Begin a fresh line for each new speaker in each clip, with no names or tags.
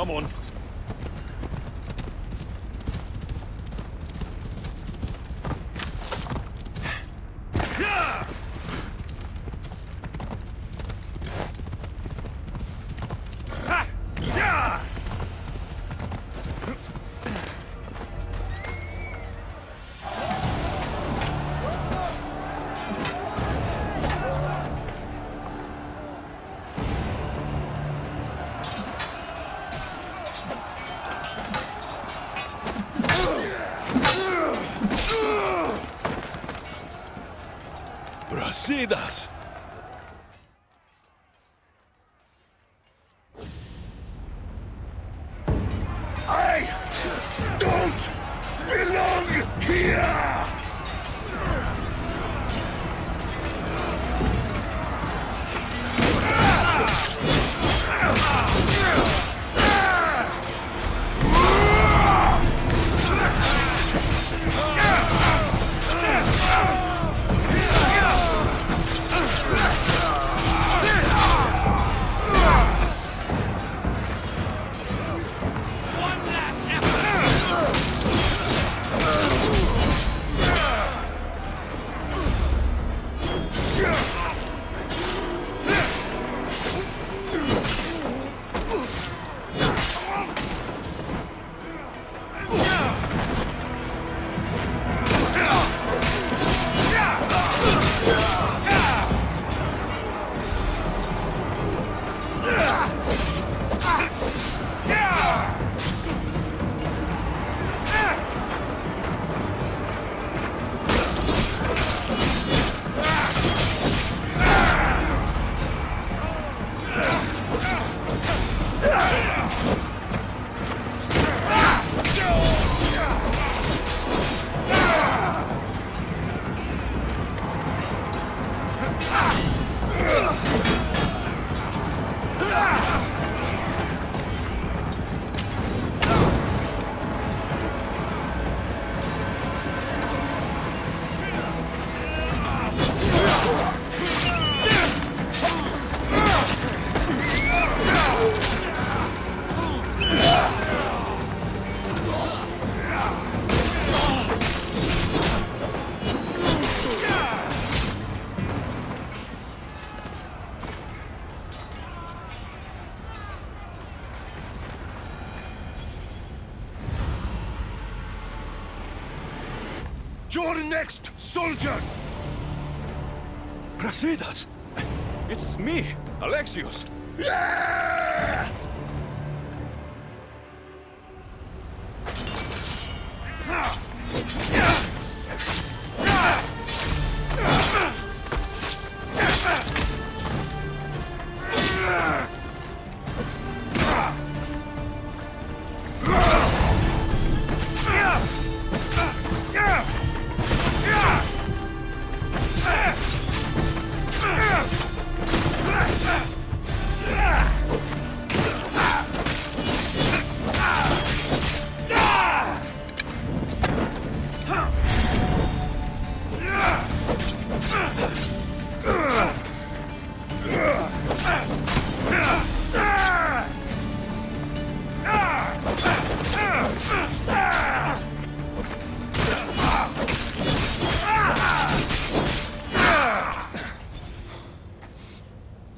Come on. Brasidas!
I don't belong here! You're next, soldier!
Brasidas! It's me, Alexios!
Yeah!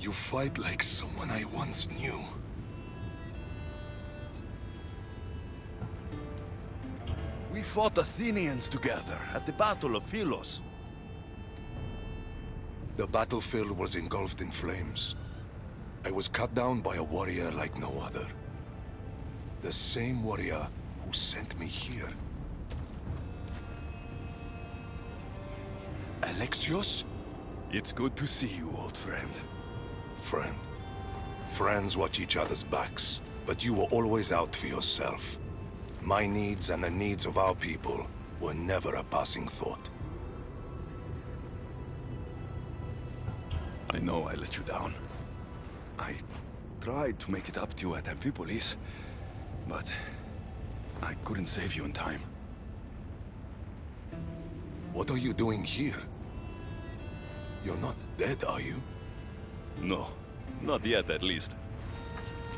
You fight like someone I once knew.
We fought Athenians together at the Battle of Pylos.
The battlefield was engulfed in flames. I was cut down by a warrior like no other. The same warrior who sent me here. Alexios?
It's good to see you, old friend.
Friend. Friends watch each other's backs, but you were always out for yourself. My needs and the needs of our people were never a passing thought.
I know I let you down. I tried to make it up to you at Amphipolis, but I couldn't save you in time.
What are you doing here? You're not dead, are you?
No, not yet at least.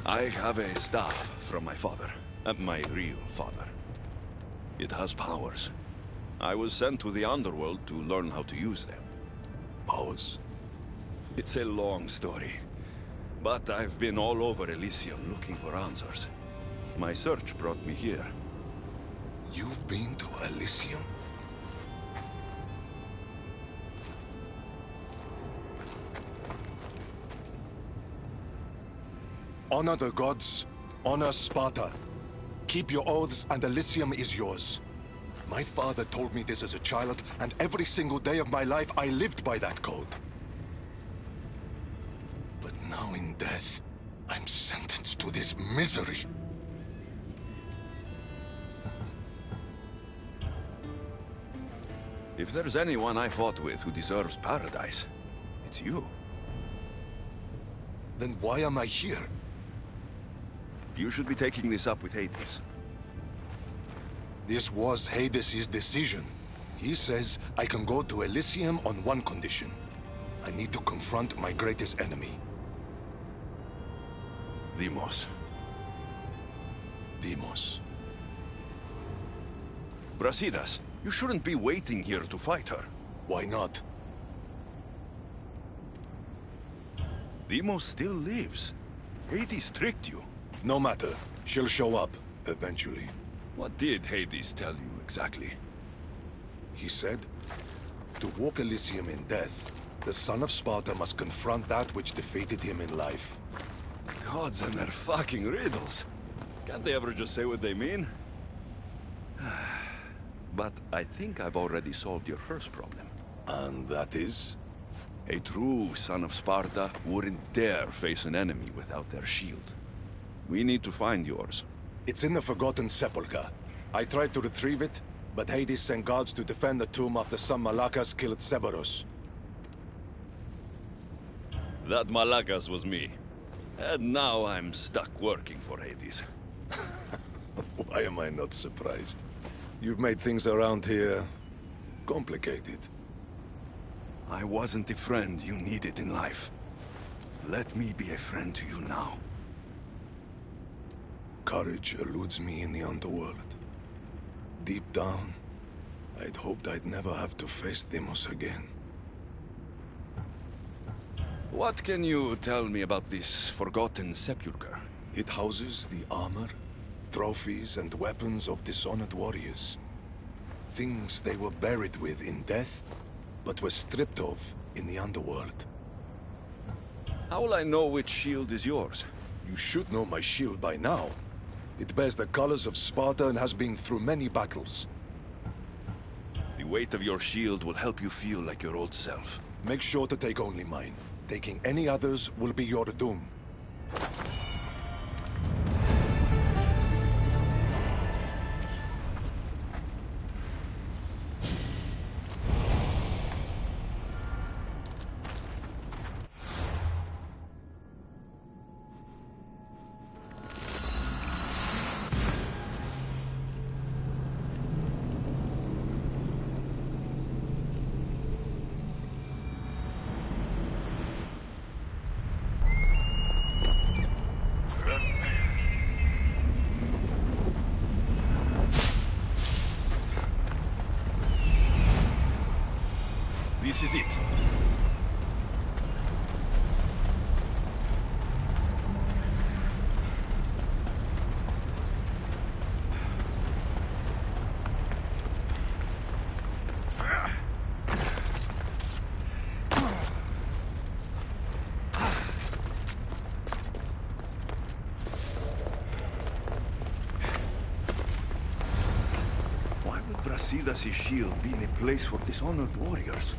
I have a staff from my father, my real father. It has powers. I was sent to the underworld to learn how to use them.
Powers?
It's a long story, but I've been all over Elysium looking for answers. My search brought me here.
You've been to Elysium? Honor the gods, honor Sparta. Keep your oaths and Elysium is yours. My father told me this as a child, and every single day of my life I lived by that code. But now in death, I'm sentenced to this misery.
If there's anyone I fought with who deserves paradise, it's you.
Then why am I here?
You should be taking this up with Hades.
This was Hades' decision. He says I can go to Elysium on one condition. I need to confront my greatest enemy.
Deimos.
Deimos.
Brasidas, you shouldn't be waiting here to fight her.
Why not?
Deimos still lives. Hades tricked you.
No matter. She'll show up, eventually.
What did Hades tell you exactly?
He said, to walk Elysium in death, the son of Sparta must confront that which defeated him in life.
Gods and their fucking riddles. Can't they ever just say what they mean? But I think I've already solved your first problem.
And that is?
A true son of Sparta wouldn't dare face an enemy without their shield. We need to find yours.
It's in the Forgotten Sepulchre. I tried to retrieve it, but Hades sent guards to defend the tomb after some Malakas killed Cerberus.
That Malakas was me. And now I'm stuck working for Hades.
Why am I not surprised? You've made things around here complicated.
I wasn't the friend you needed in life. Let me be a friend to you now.
Courage eludes me in the underworld. Deep down, I'd hoped I'd never have to face Deimos again.
What can you tell me about this Forgotten Sepulchre?
It houses the armor, trophies, and weapons of dishonored warriors. Things they were buried with in death, but were stripped of in the underworld.
How will I know which shield is yours?
You should know my shield by now. It bears the colors of Sparta and has been through many battles.
The weight of your shield will help you feel like your old self.
Make sure to take only mine. Taking any others will be your doom.
This is it. Why would Brasidas' shield be in a place for dishonored warriors?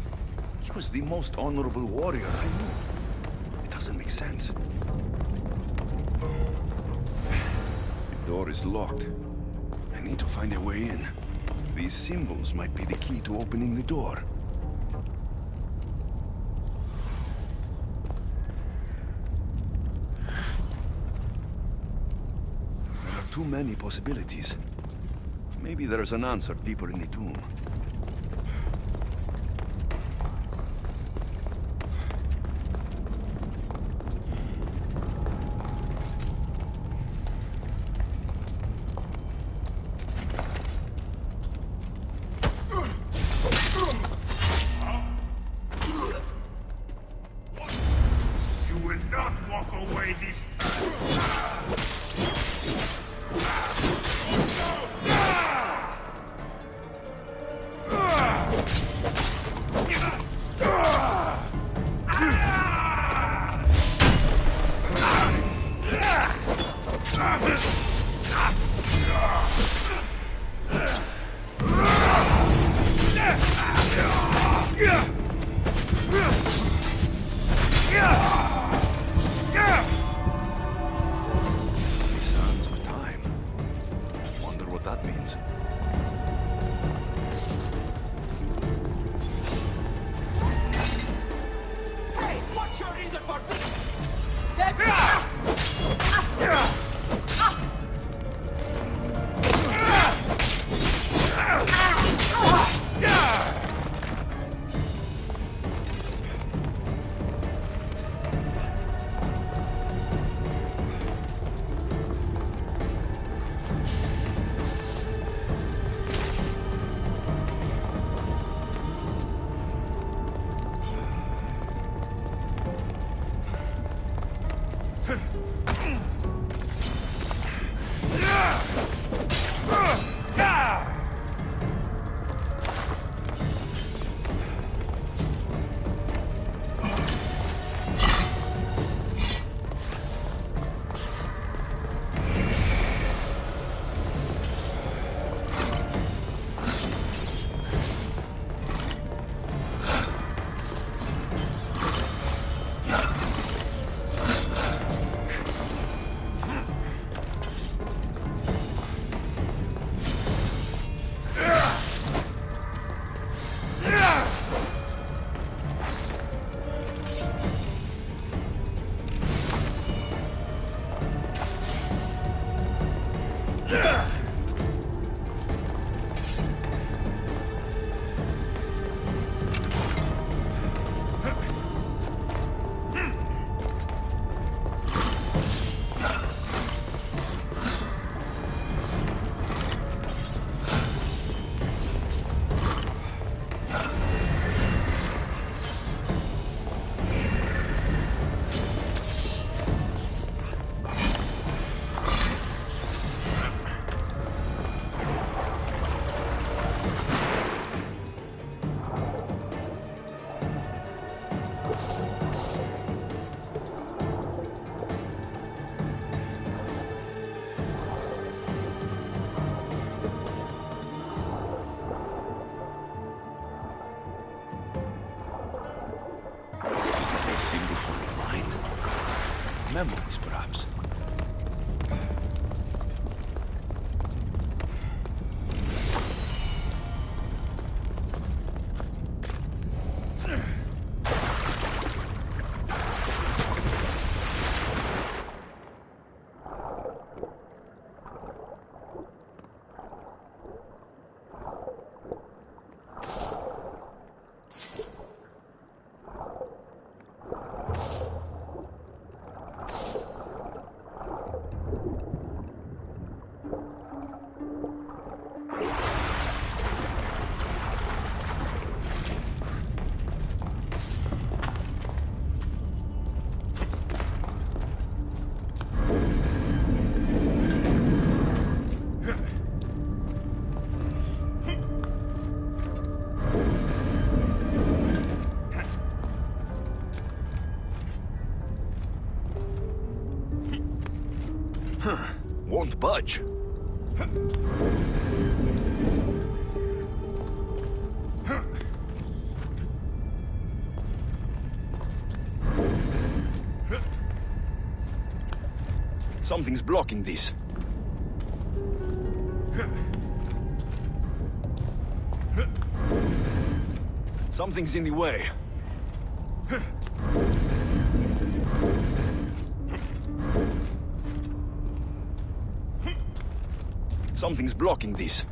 He was the most honorable warrior I knew. It doesn't make sense. The door is locked. I need to find a way in. These symbols might be the key to opening the door. There are too many possibilities. Maybe there's an answer deeper in the tomb.
will not walk away this
Sands of time. Wonder what that means.
Hey, what's your reason for this?
Memories, perhaps. Won't budge. Something's blocking this. Something's in the way. Something's blocking this.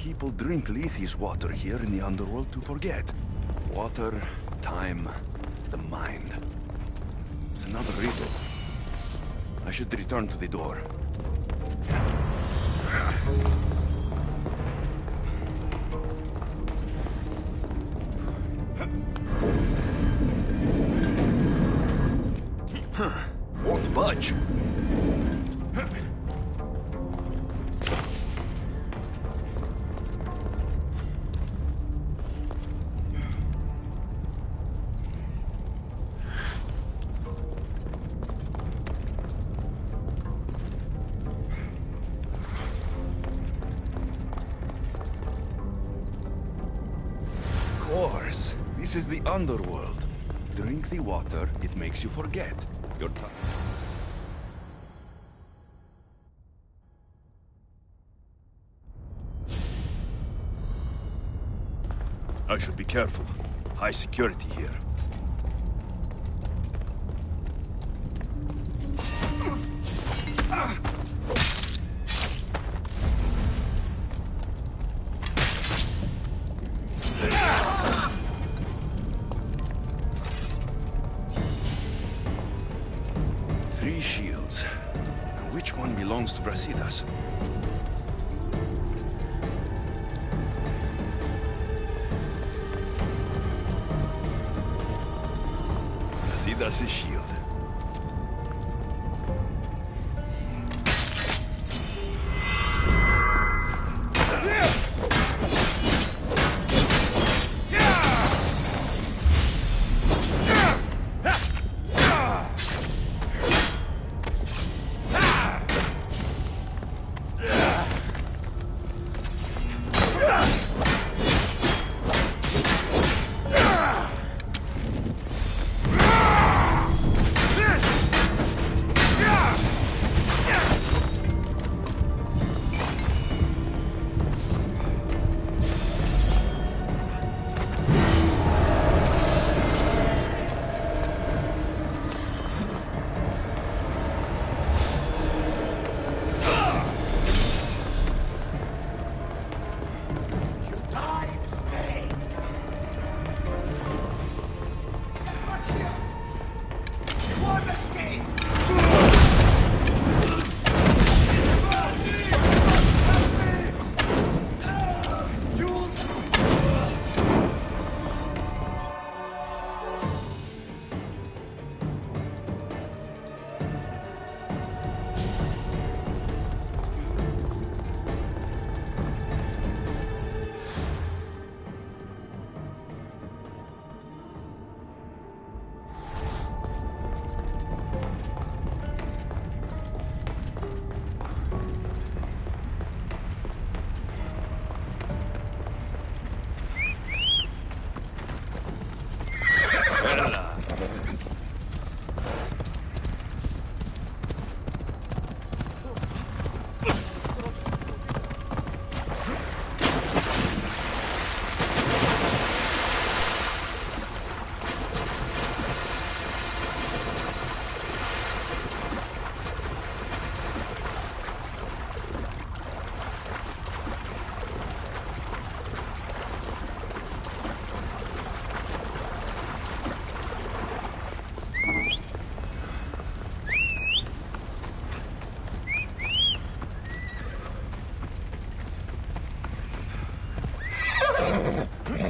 people drink Lethe's water here in the underworld to forget. Water, time, the mind. It's another riddle. I should return to the door. Won't budge. Of course, this is the underworld. Drink the water, it makes you forget. Your time. I should be careful. High security here. Three shields. Now which one belongs to Brasidas? Brasidas' shield.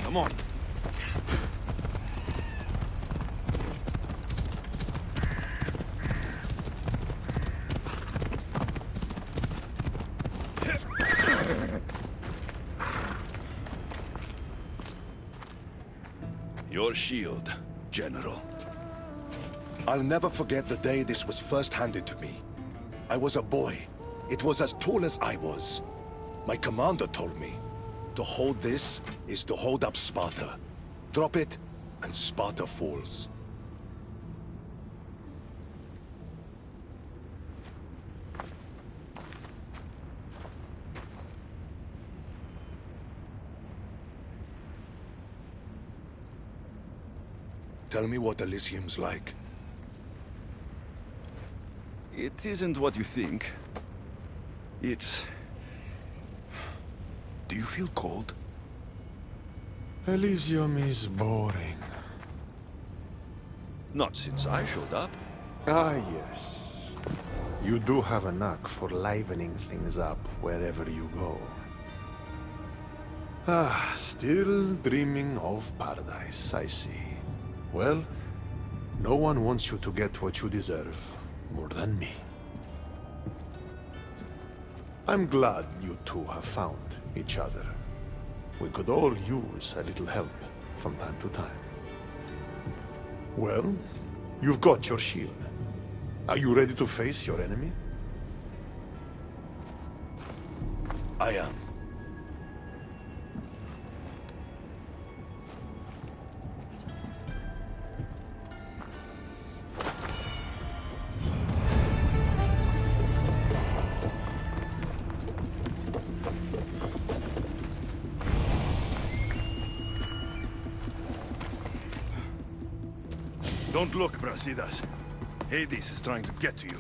Come on. Your shield, General.
I'll never forget the day this was first handed to me. I was a boy. It was as tall as I was. My commander told me, to hold this is to hold up Sparta. Drop it, and Sparta falls. Tell me what Elysium's like.
It isn't what you think. It's... Do you you feel cold?
Elysium is boring.
Not since I showed up.
Ah, yes. You do have a knack for livening things up wherever you go. Ah, still dreaming of paradise, I see. Well, no one wants you to get what you deserve more than me. I'm glad you two have found each other. We could all use a little help from time to time. Well, you've got your shield. Are you ready to face your enemy?
I am.
Don't look, Brasidas. Hades is trying to get to you.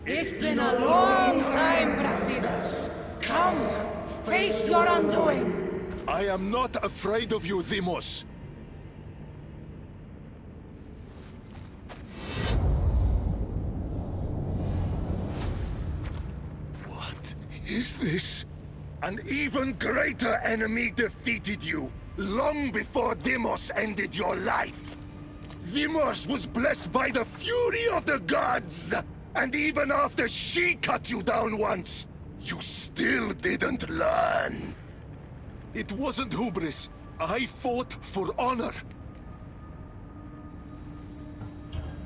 It's been a long time, Brasidas. Come, face your undoing.
I am not afraid of you, Deimos. What is this? An even greater enemy defeated you, long before Deimos ended your life. Deimos was blessed by the fury of the gods, and even after she cut you down once, you still didn't learn. It wasn't hubris. I fought for honor.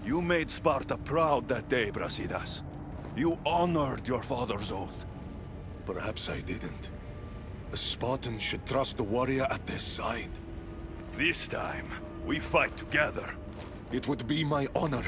You made Sparta proud that day, Brasidas. You honored your father's oath.
Perhaps I didn't. A Spartan should trust the warrior at their side.
This time, we fight together.
It would be my honor.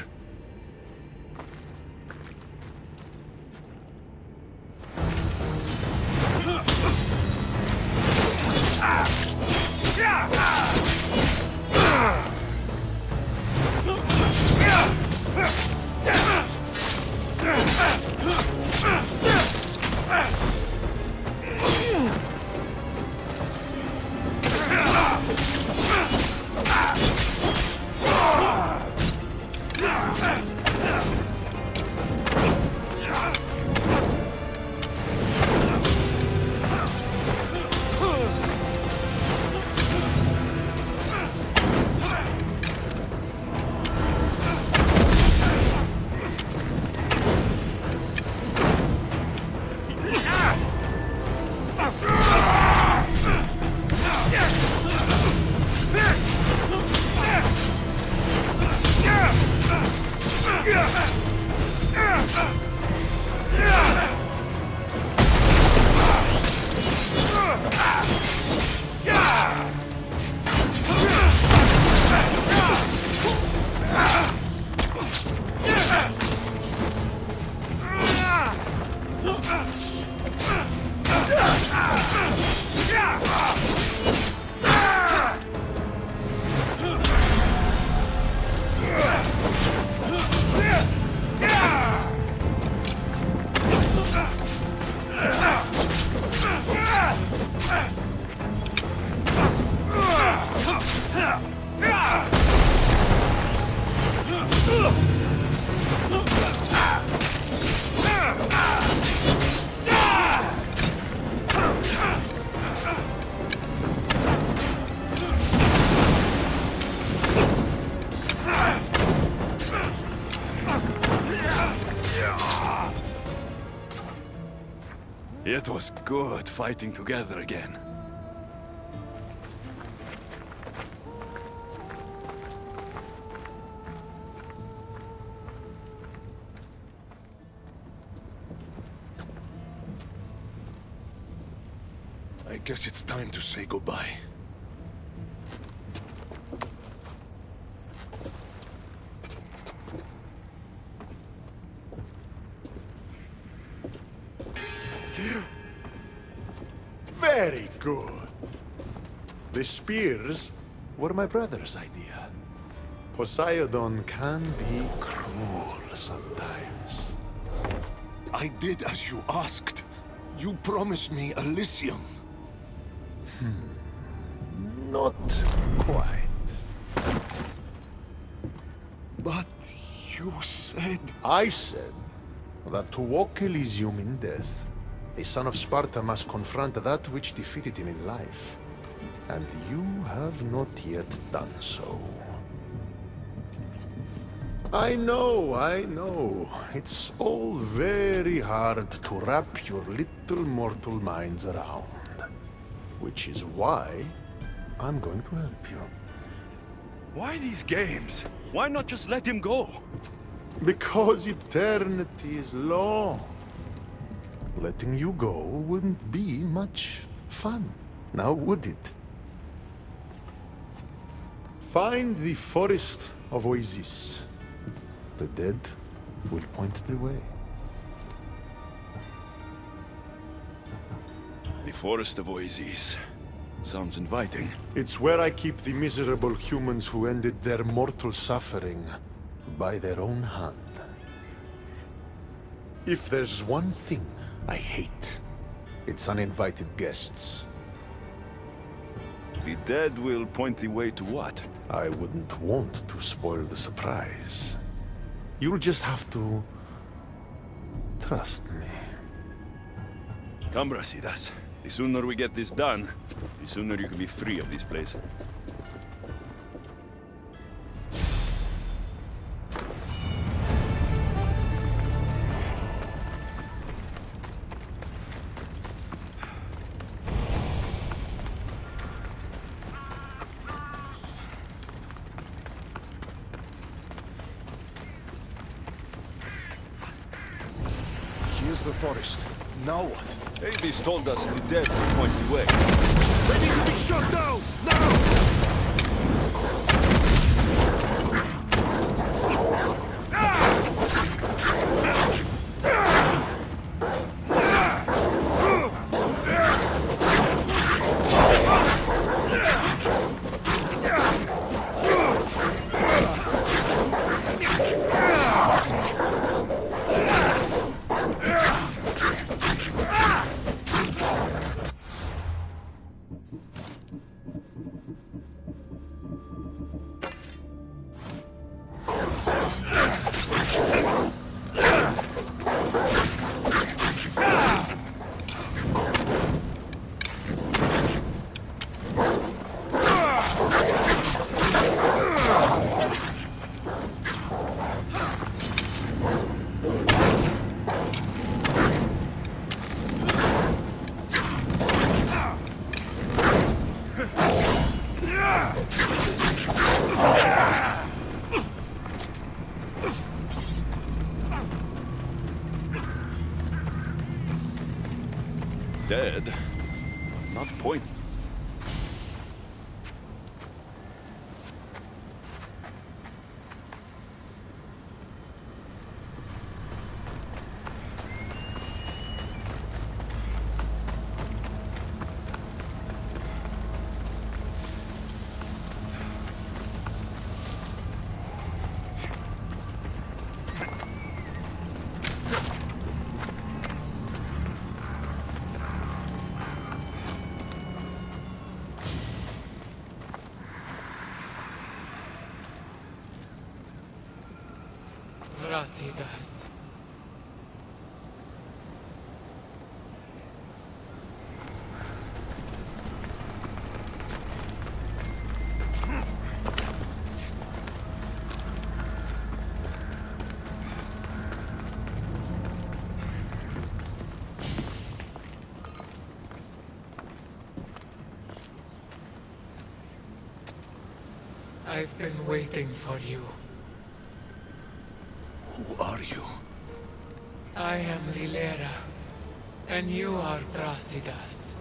It was good fighting together again.
I guess it's time to say goodbye.
Very good. The spears were my brother's idea. Poseidon can be cruel sometimes.
I did as you asked. You promised me Elysium.
Not quite.
But you said...
I said that to walk Elysium in death, a son of Sparta must confront that which defeated him in life. And you have not yet done so. I know. It's all very hard to wrap your little mortal minds around. Which is why I'm going to help you.
Why these games? Why not just let him go?
Because eternity is long. Letting you go wouldn't be much fun, now would it? Find the forest of Oasis. The dead will point the way.
The Forest of Oasis. Sounds inviting.
It's where I keep the miserable humans who ended their mortal suffering by their own hand. If there's one thing I hate, it's uninvited guests.
The dead will point the way to what?
I wouldn't want to spoil the surprise. You'll just have to trust me.
Come, Brasidas. The sooner we get this done, the sooner you can be free of this place.
Here's the forest. Now what?
Hades told us the dead will point the way.
They need to be shut down! Now!
Dead, but not point.
Brasidas. I've been waiting for you.
Who are you?
I am Lilera, and you are Brasidas.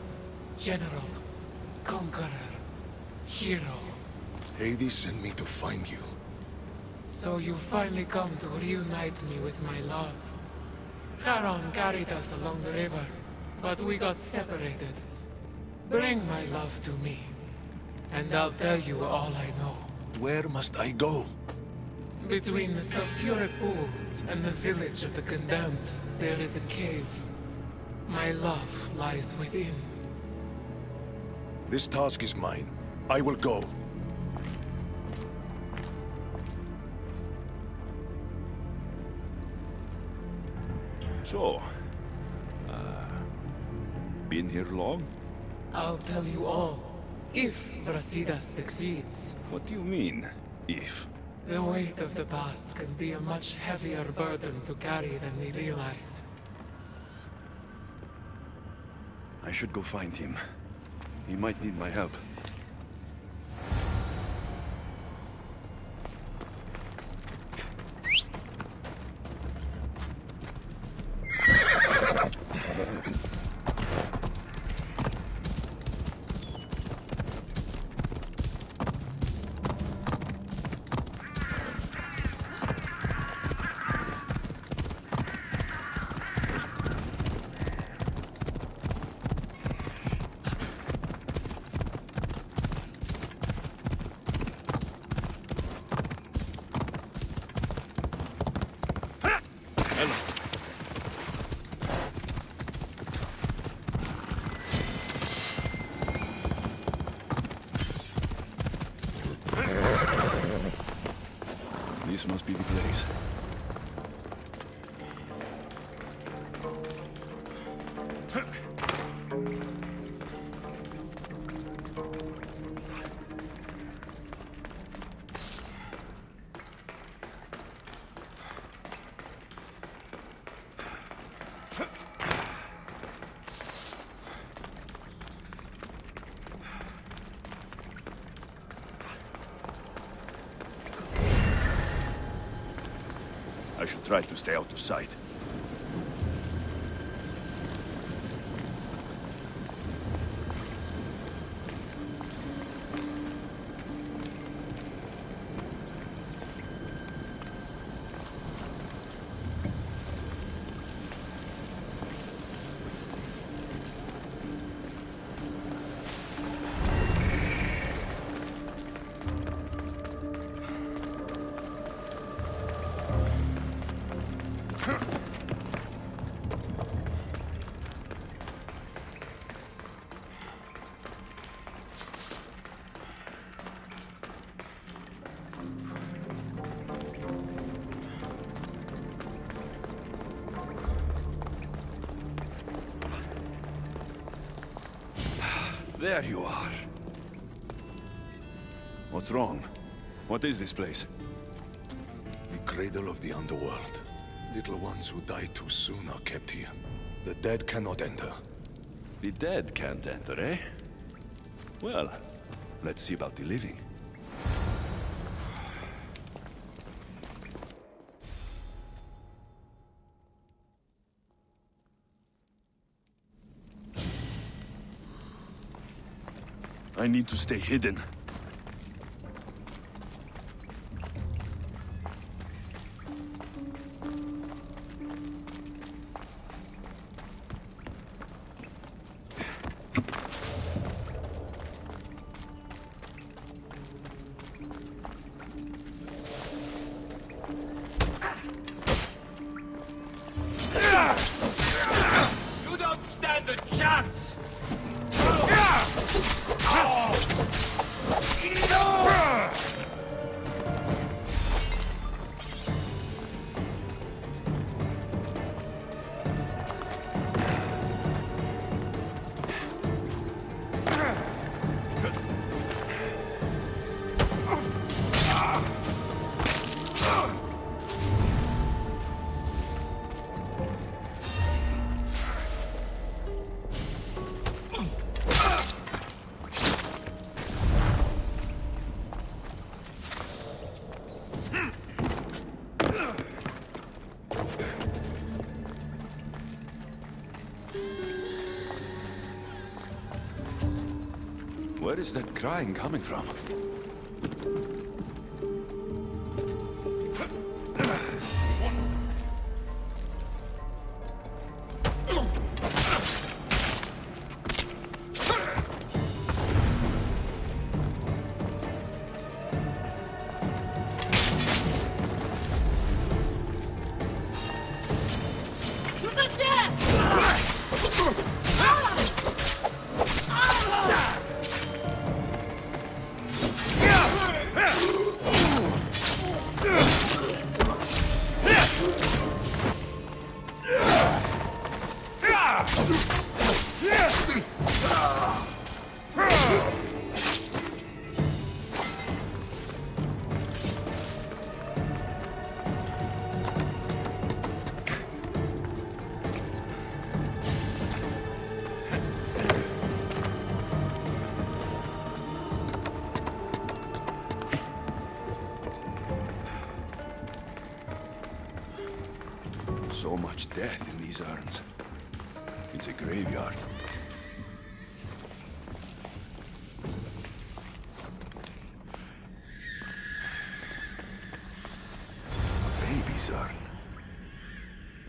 General, conqueror, hero.
Hades sent me to find you.
So you finally come to reunite me with my love. Charon carried us along the river, but we got separated. Bring my love to me, and I'll tell you all I know.
Where must I go?
Between the sulfuric pools and the village of the condemned, there is a cave. My love lies within.
This task is mine. I will go.
So, been here long?
I'll tell you all, if Brasidas succeeds.
What do you mean, if?
The weight of the past can be a much heavier burden to carry than we realize.
I should go find him. He might need my help. This must be the place. I should try to stay out of sight. There you are. What's wrong? What is this place?
The cradle of the underworld. Little ones who die too soon are kept here. The dead cannot enter.
The dead can't enter, eh? Well, let's see about the living. I need to stay hidden.
You don't stand a chance!
Where is that crying coming from? So much death in these urns. It's a graveyard. A baby's urn.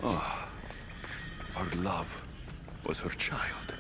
Oh, her love was her child.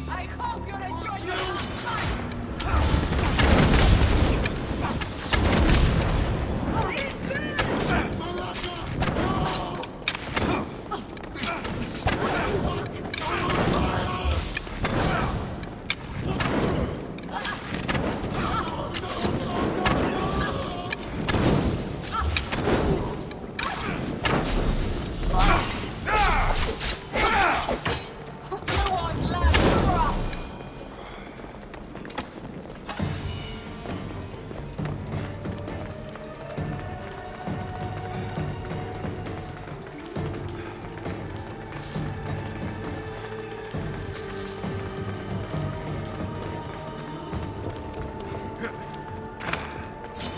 I hope you're enjoying your last fight!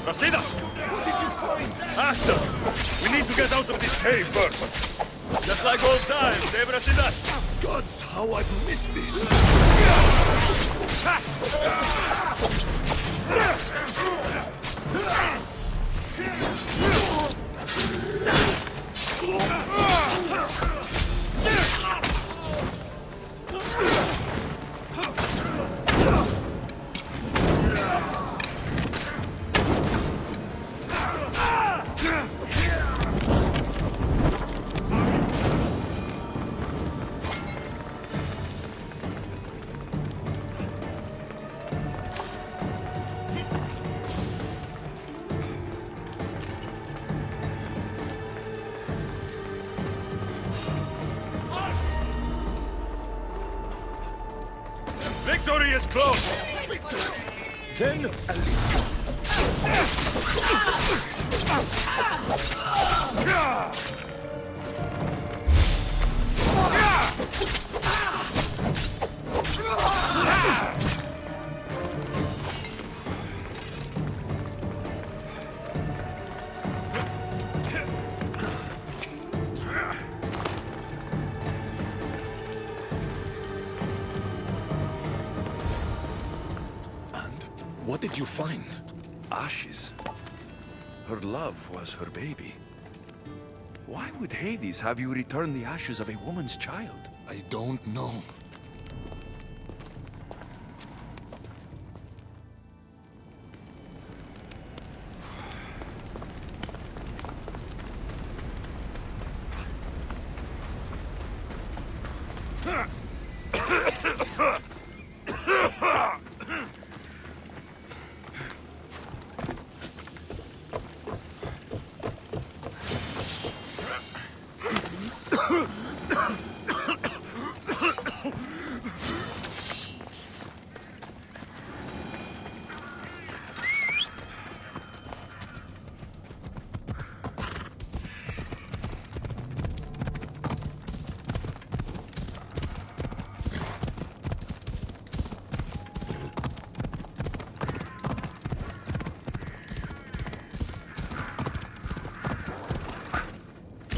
Rasida! What did you find? Faster! We need to get out of this cave first. Just like old times, eh, Rasida?
Gods, how I've missed this!
Victory is close!
Then, Alicia, What did you find?
Ashes. Her love was her baby. Why would Hades have you return the ashes of a woman's child?
I don't know.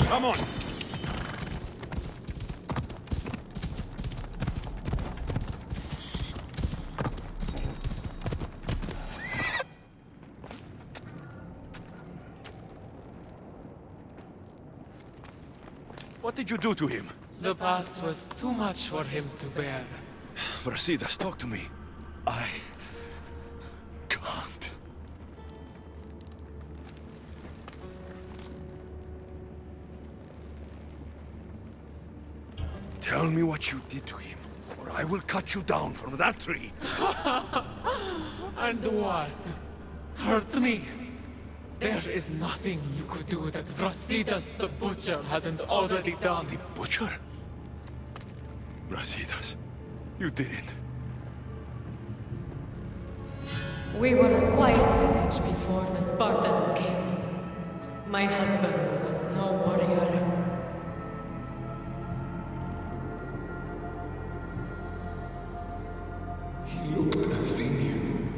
Come on!
What did you do to him?
The past was too much for him to bear.
Brasidas, talk to me.
I can't.
Tell me what you did to him, or I will cut you down from that tree.
And what? Hurt me? There is nothing you could do that Brasidas the Butcher hasn't already done.
The butcher? Brasidas, you didn't.
We were a quiet village before the Spartans came. My husband was no warrior.
He looked Athenian.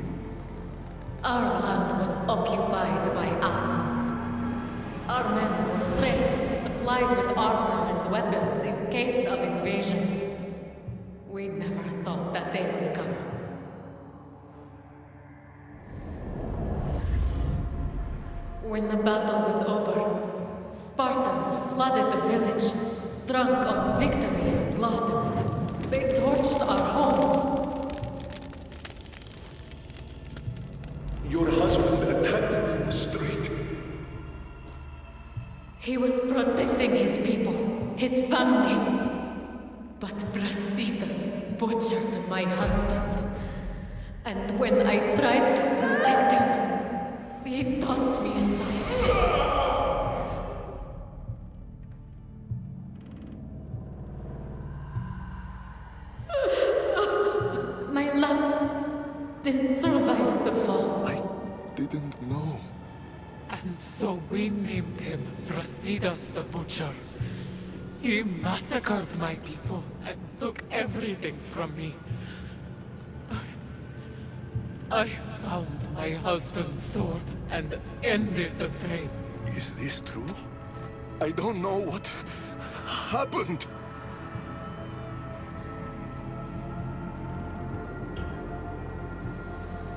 Our land was occupied by Athens. Our men were trained, supplied with armor and weapons in case of invasion. We never thought that they would come. When the battle was over, Spartans flooded the village, drunk on victory and blood. They torched our homes.
Your husband attacked me in the street.
He was protecting his people, his family. But Brasidas butchered my husband. And when I tried to protect him, he tossed me aside. My love didn't survive the fall.
I didn't know.
And so we named him Brasidas the Butcher. He massacred my people and took everything from me. I found my husband's sword and ended the pain.
Is this true?
I don't know what happened.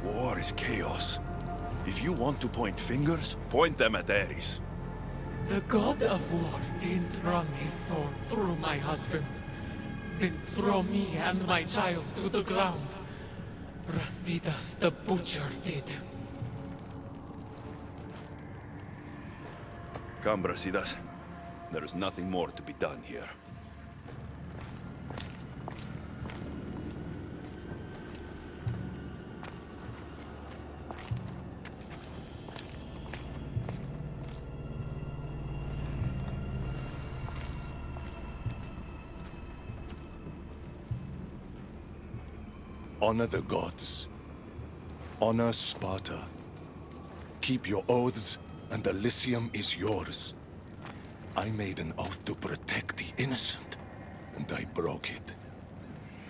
War is chaos. If you want to point fingers, point them at Ares.
The god of war didn't run his sword through my husband. Didn't throw me and my child to the ground. Brasidas the Butcher did.
Come, Brasidas. There is nothing more to be done here.
Honor the gods. Honor Sparta. keep your oaths, and Elysium is yours. I made an oath to protect the innocent, and I broke it.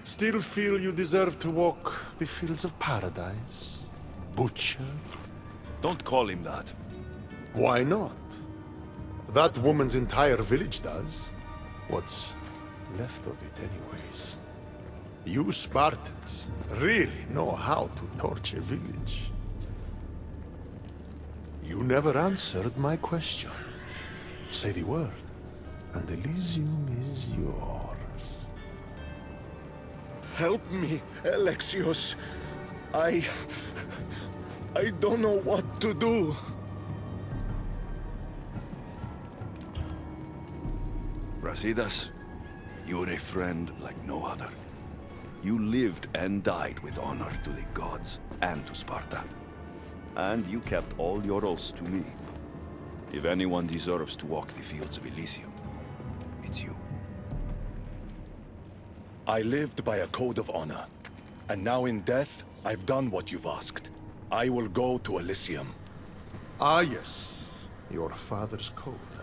Still feel you deserve to walk the fields of paradise, butcher?
Don't call him that.
Why not? That woman's entire village does. What's left of it anyways. You Spartans really know how to torch a village. You never answered my question. Say the word, and Elysium is yours.
Help me, Alexios. I don't know what to do.
Brasidas, you're a friend like no other. You lived and died with honor to the gods and to Sparta. And you kept all your oaths to me. If anyone deserves to walk the fields of Elysium, it's you.
I lived by a code of honor. And now in death, I've done what you've asked. I will go to Elysium.
Ah, yes. Your father's code.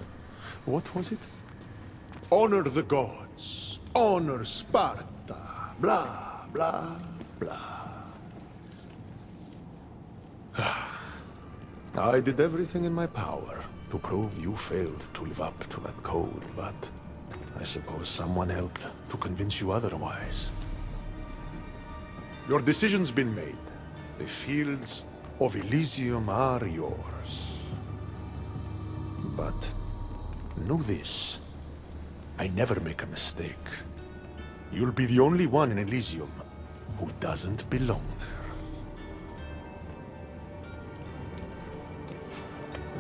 What was it? Honor the gods. Honor Sparta. Blah, blah, blah. I did everything in my power to prove you failed to live up to that code, but I suppose someone helped to convince you otherwise. Your decision's been made. The fields of Elysium are yours. But know this. I never make a mistake. You'll be the only one in Elysium who doesn't belong there.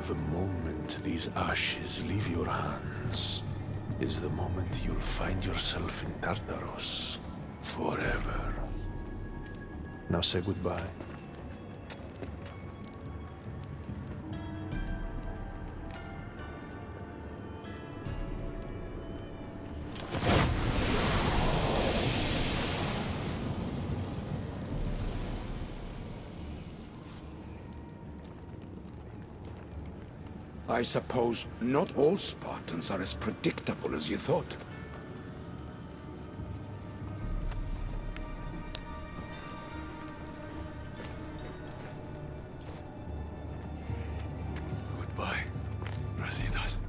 The moment these ashes leave your hands is the moment you'll find yourself in Tartarus forever. Now say goodbye.
I suppose not all Spartans are as predictable as you thought.
Goodbye, Brasidas.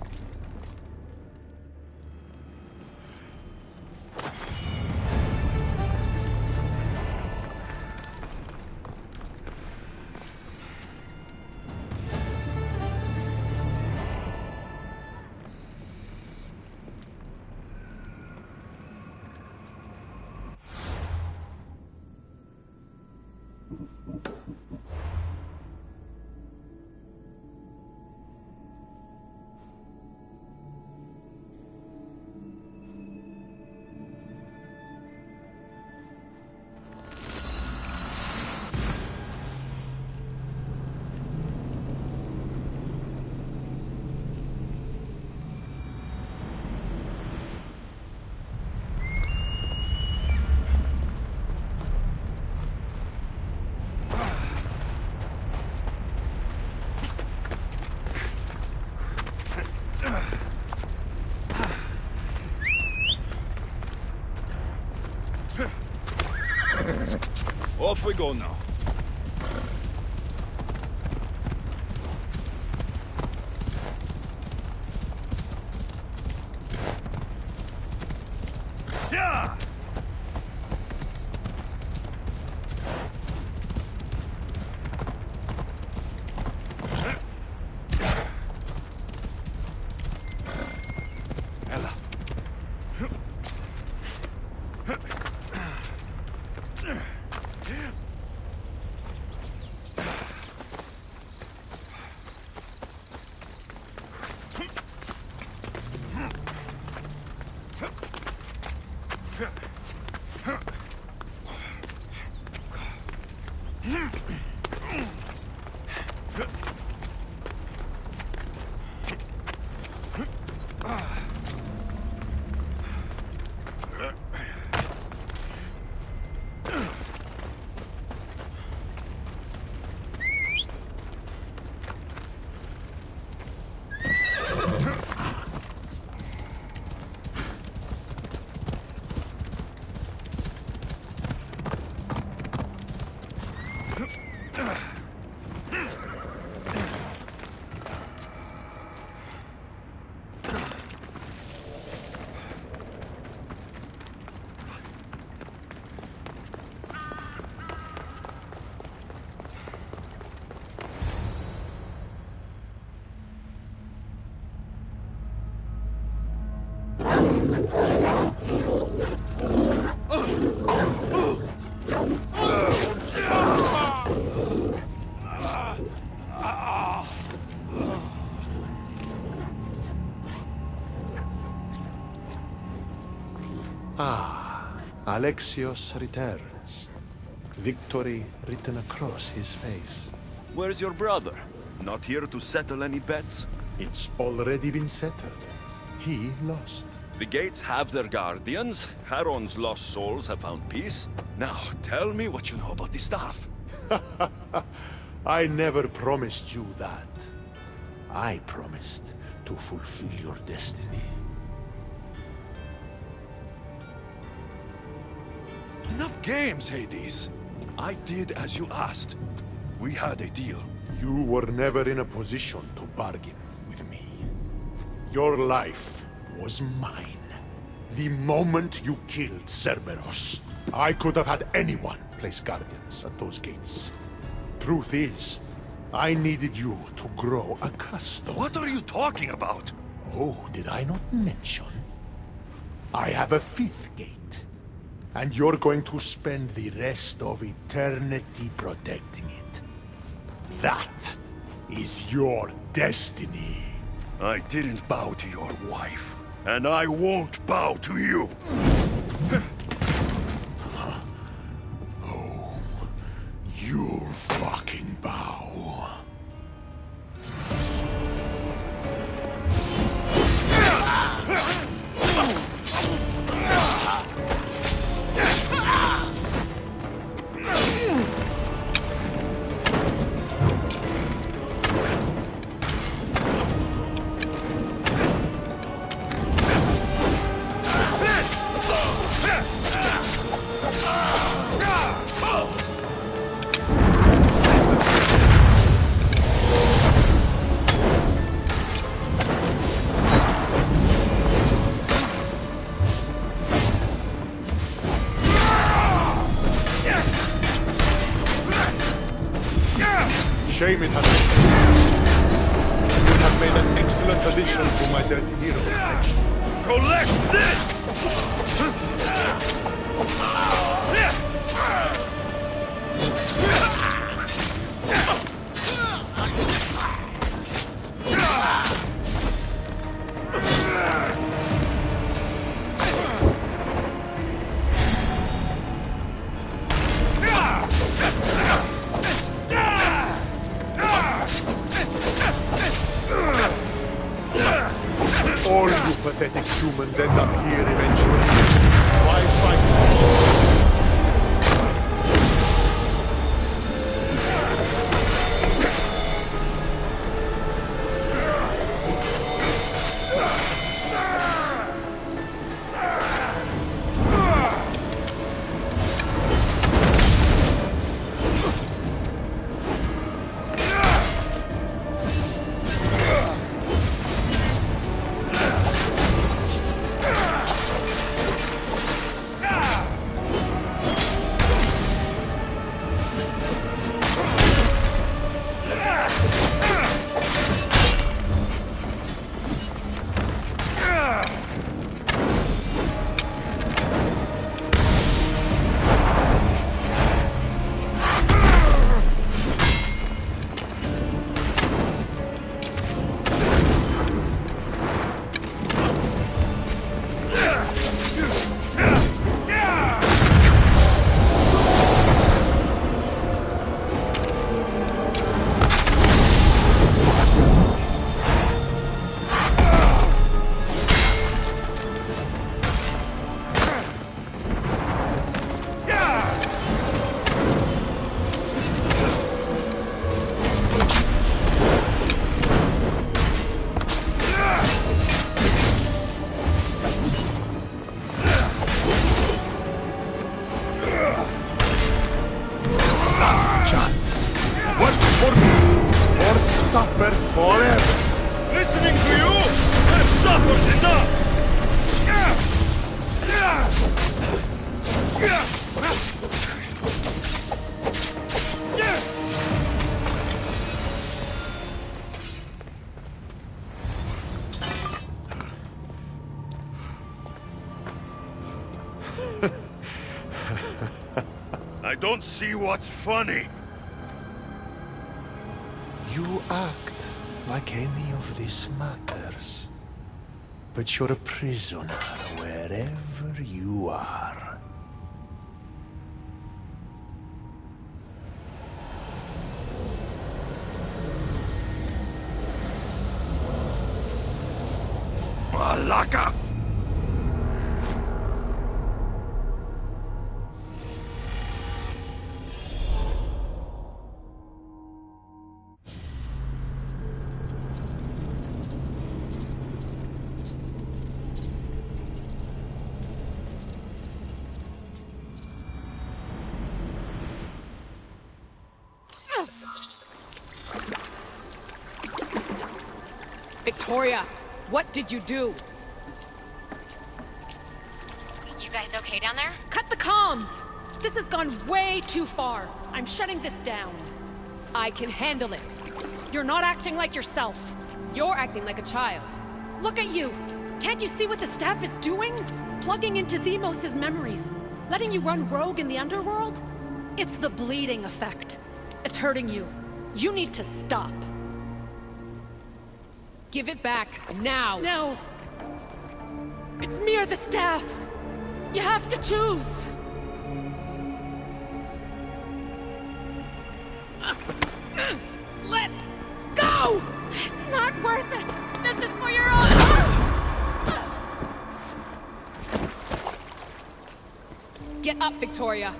Off we go now. Yeah! Ella.
Alexios returns. Victory written across his face.
Where's your brother? Not here to settle any bets?
It's already been settled. He lost.
The gates have their guardians. Haron's lost souls have found peace. Now, tell me what you know about the staff.
I never promised you that. I promised to fulfill your destiny.
Enough games, Hades. I did as you asked. We had a deal.
You were never in a position to bargain with me. Your life was mine. The moment you killed Cerberus, I could have had anyone place guardians at those gates. Truth is, I needed you to grow accustomed.
What are you talking about?
Oh, did I not mention? I have a fifth gate. And you're going to spend the rest of eternity protecting it. That is your destiny.
I didn't bow to your wife, and I won't bow to you.
Oh, you'll fucking bow. Shame it has You would have made an excellent addition to my dead hero collection.
Collect this!
All you pathetic humans end up here eventually. Why fight? Last chance. for me or suffer forever.
Listening to you? I've suffered enough! I don't see what's funny.
You act like any of this matters. But you're a prisoner wherever you are.
Malaka!
Victoria, what did you do?
You guys okay down there?
Cut the comms! This has gone way too far. I'm shutting this down. I can handle it. You're not acting like yourself. You're acting like a child. Look at you! Can't you see what the staff is doing? Plugging into Themos' memories. Letting you run rogue in the underworld? It's the bleeding effect. It's hurting you. You need to stop. Give it back, now! No! It's me or the staff! You have to choose! Let go! It's not worth it! This is for your own... Get up, Victoria!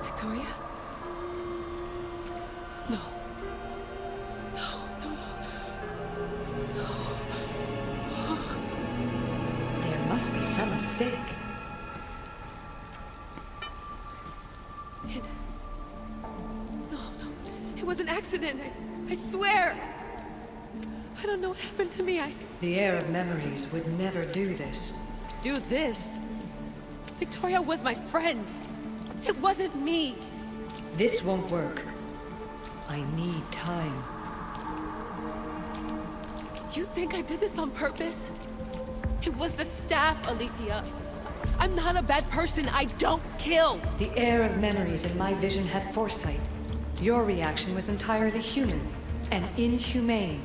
Victoria? No.
There must be some mistake.
No. It was an accident. I swear. I don't know what happened to me.
The heir of memories would never do this.
Do this? Victoria was my friend. It wasn't me.
This won't work. I need time.
You think I did this on purpose? It was the staff, Alethea. I'm not a bad person. I don't kill.
The heir of memories in my vision had foresight. Your reaction was entirely human and inhumane.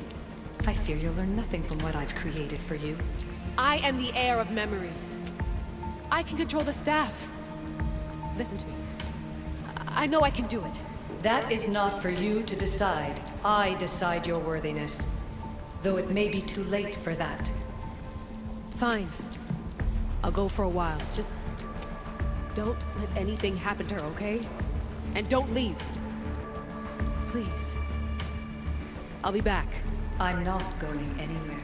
I fear you'll learn nothing from what I've created for you.
I am the heir of memories. I can control the staff. Listen to me. I know I can do it.
That is not for you to decide. I decide your worthiness. Though it may be too late for that.
Fine. I'll go for a while. Just don't let anything happen to her, okay? And don't leave. Please. I'll be back.
I'm not going anywhere.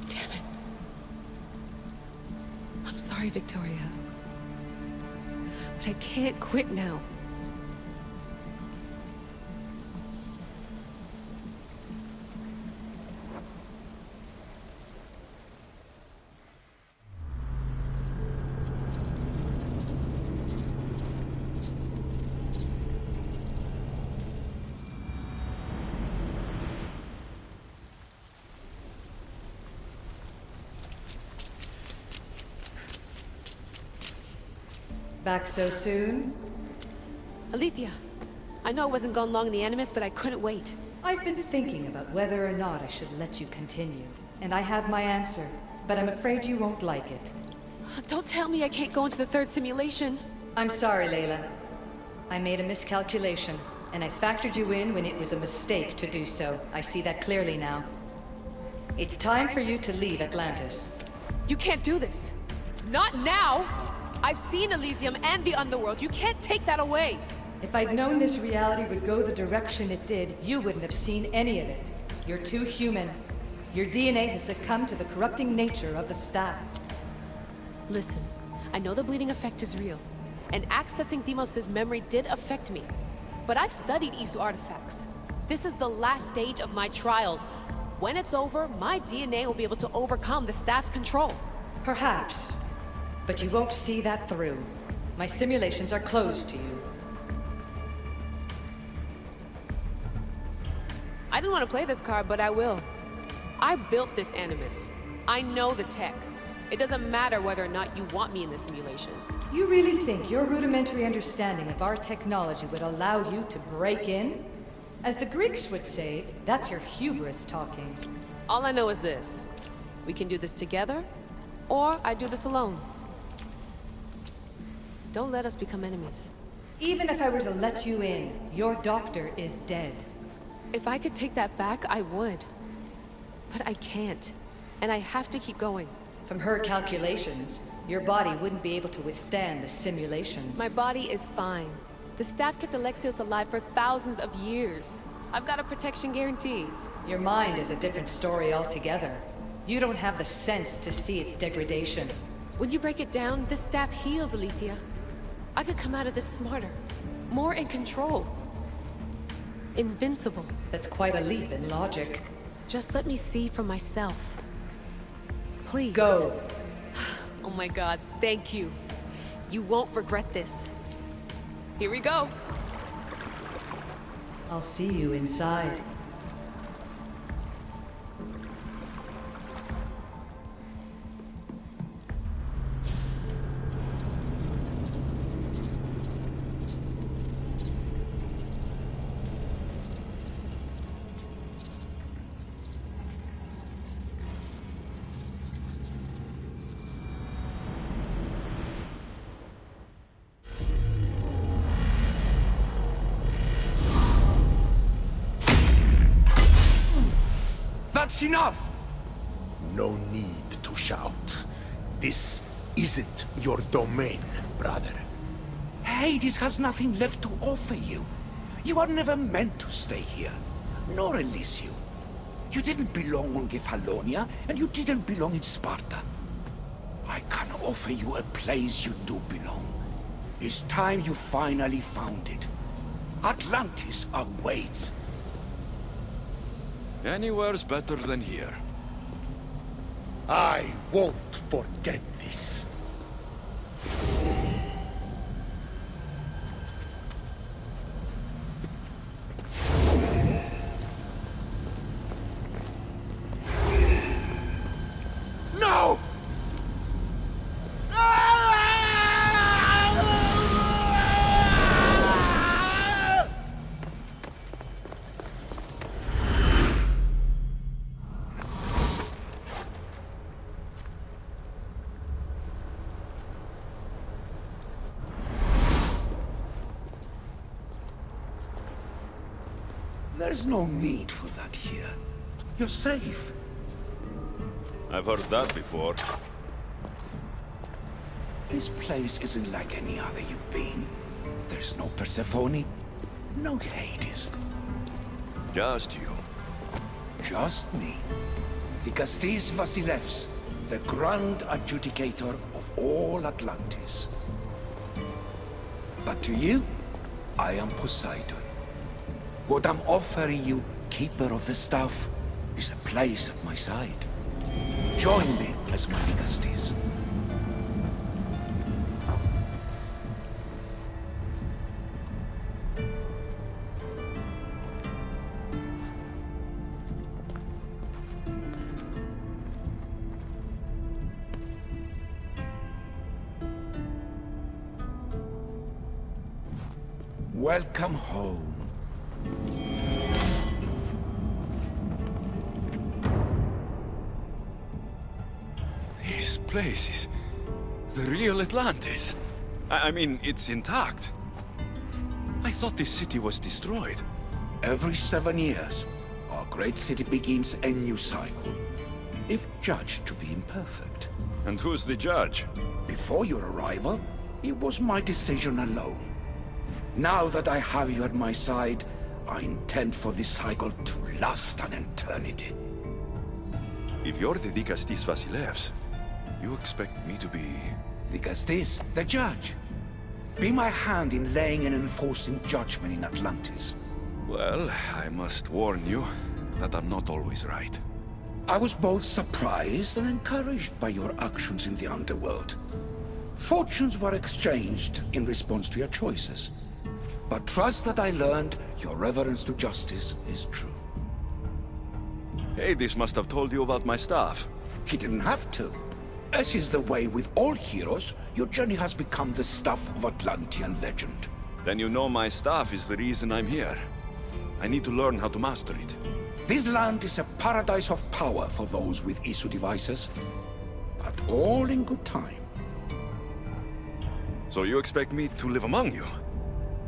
Damn it. I'm sorry, Victoria. But I can't quit now.
Back so soon?
Alethea, I know I wasn't gone long in the Animus, but I couldn't wait.
I've been thinking about whether or not I should let you continue. And I have my answer, but I'm afraid you won't like it.
Don't tell me I can't go into the third simulation.
I'm sorry, Layla. I made a miscalculation, and I factored you in when it was a mistake to do so. I see that clearly now. It's time for you to leave Atlantis.
You can't do this. Not now! I've seen Elysium and the Underworld. You can't take that away.
If I'd known this reality would go the direction it did, you wouldn't have seen any of it. You're too human. Your DNA has succumbed to the corrupting nature of the staff.
Listen, I know the bleeding effect is real, and accessing Deimos' memory did affect me. But I've studied Isu artifacts. This is the last stage of my trials. When it's over, my DNA will be able to overcome the staff's control.
Perhaps. But you won't see that through. My simulations are closed to you.
I didn't want to play this card, but I will. I built this Animus. I know the tech. It doesn't matter whether or not you want me in the simulation.
You really think your rudimentary understanding of our technology would allow you to break in? As the Greeks would say, that's your hubris talking.
All I know is this. We can do this together, or I do this alone. Don't let us become enemies.
Even if I were to let you in, your doctor is dead.
If I could take that back, I would. But I can't. And I have to keep going.
From her calculations, your body wouldn't be able to withstand the simulations.
My body is fine. The staff kept Alexios alive for thousands of years. I've got a protection guarantee.
Your mind is a different story altogether. You don't have the sense to see its degradation.
When you break it down, this staff heals, Alethea. I could come out of this smarter, more in control. Invincible.
That's quite a leap in logic.
Just let me see for myself. Please.
Go.
Oh my God, thank you. You won't regret this. Here we go.
I'll see you inside.
That's enough!
No need to shout. This isn't your domain, brother.
Hades has nothing left to offer you. You are never meant to stay here, nor Elysium. You didn't belong on Kefalonia, and you didn't belong in Sparta. I can offer you a place you do belong. It's time you finally found it. Atlantis awaits.
Anywhere's better than here.
I won't forget this.
No! There's no need for that here. You're safe.
I've heard that before.
This place isn't like any other you've been. There's no Persephone, no Hades.
Just you.
Just me. The Castis Vasilevs, the grand adjudicator of all Atlantis. But to you, I am Poseidon. What I'm offering you, Keeper of the Staff, is a place at my side. Join me as my Castis. Welcome home.
This place is the real Atlantis. I mean, it's intact. I thought this city was destroyed.
Every 7 years, our great city begins a new cycle, if judged to be imperfect.
And who's the judge?
Before your arrival, it was my decision alone. Now that I have you at my side, I intend for this cycle to last an eternity.
If you're the Dikastis Vasilevs, you expect me to be...
Dikastis, the judge. Be my hand in laying and enforcing judgment in Atlantis.
Well, I must warn you that I'm not always right.
I was both surprised and encouraged by your actions in the underworld. Fortunes were exchanged in response to your choices. But trust that I learned your reverence to justice is true.
Hades must have told you about my staff.
He didn't have to. As is the way with all heroes, your journey has become the stuff of Atlantean legend.
Then you know my staff is the reason I'm here. I need to learn how to master it.
This land is a paradise of power for those with Isu devices, but all in good time.
So you expect me to live among you?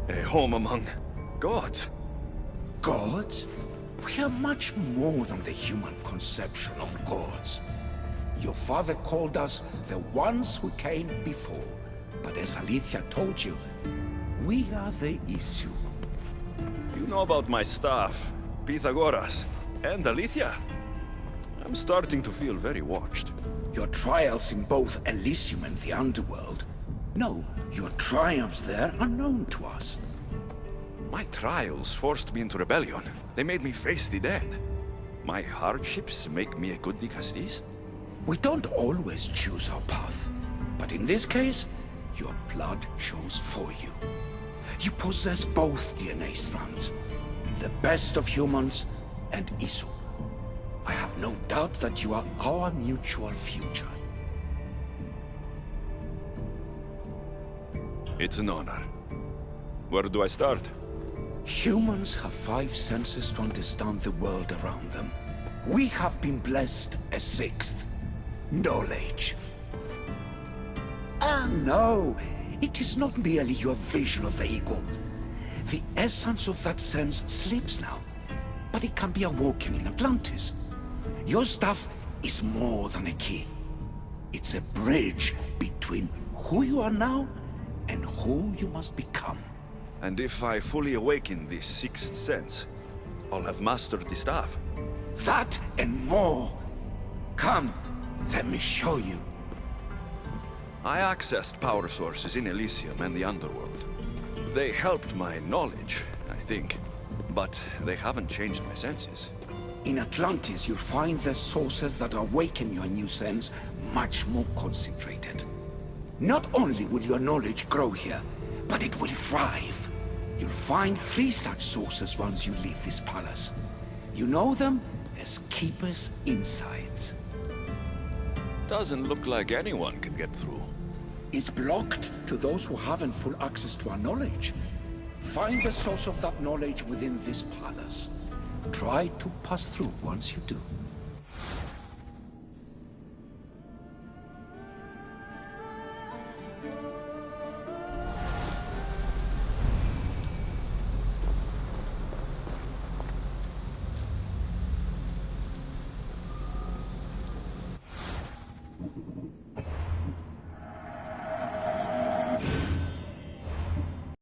A home among gods?
Gods? We are much more than the human conception of gods. Your father called us the ones who came before, but as Alethea told you, we are the Isu.
You know about my staff, Pythagoras, and Alethea? I'm starting to feel very watched.
Your trials in both Elysium and the Underworld? No, your triumphs there are known to us.
My trials forced me into rebellion. They made me face the dead. My hardships make me a good Dikastis?
We don't always choose our path, but in this case, your blood shows for you. You possess both DNA strands, the best of humans and Isu. I have no doubt that you are our mutual future.
It's an honor. Where do I start?
Humans have 5 senses to understand the world around them. We have been blessed a 6th. Knowledge. Ah, no. It is not merely your vision of the ego. The essence of that sense sleeps now, but it can be awoken in Atlantis. Your stuff is more than a key. It's a bridge between who you are now and who you must become.
And if I fully awaken this 6th sense, I'll have mastered the staff.
That and more. Come, let me show you.
I accessed power sources in Elysium and the Underworld. They helped my knowledge, I think, but they haven't changed my senses.
In Atlantis, you'll find the sources that awaken your new sense much more concentrated. Not only will your knowledge grow here, but it will thrive. You'll find 3 such sources once you leave this palace. You know them as Keeper's Insides.
Doesn't look like anyone can get through.
It's blocked to those who haven't full access to our knowledge. Find the source of that knowledge within this palace. Try to pass through once you do.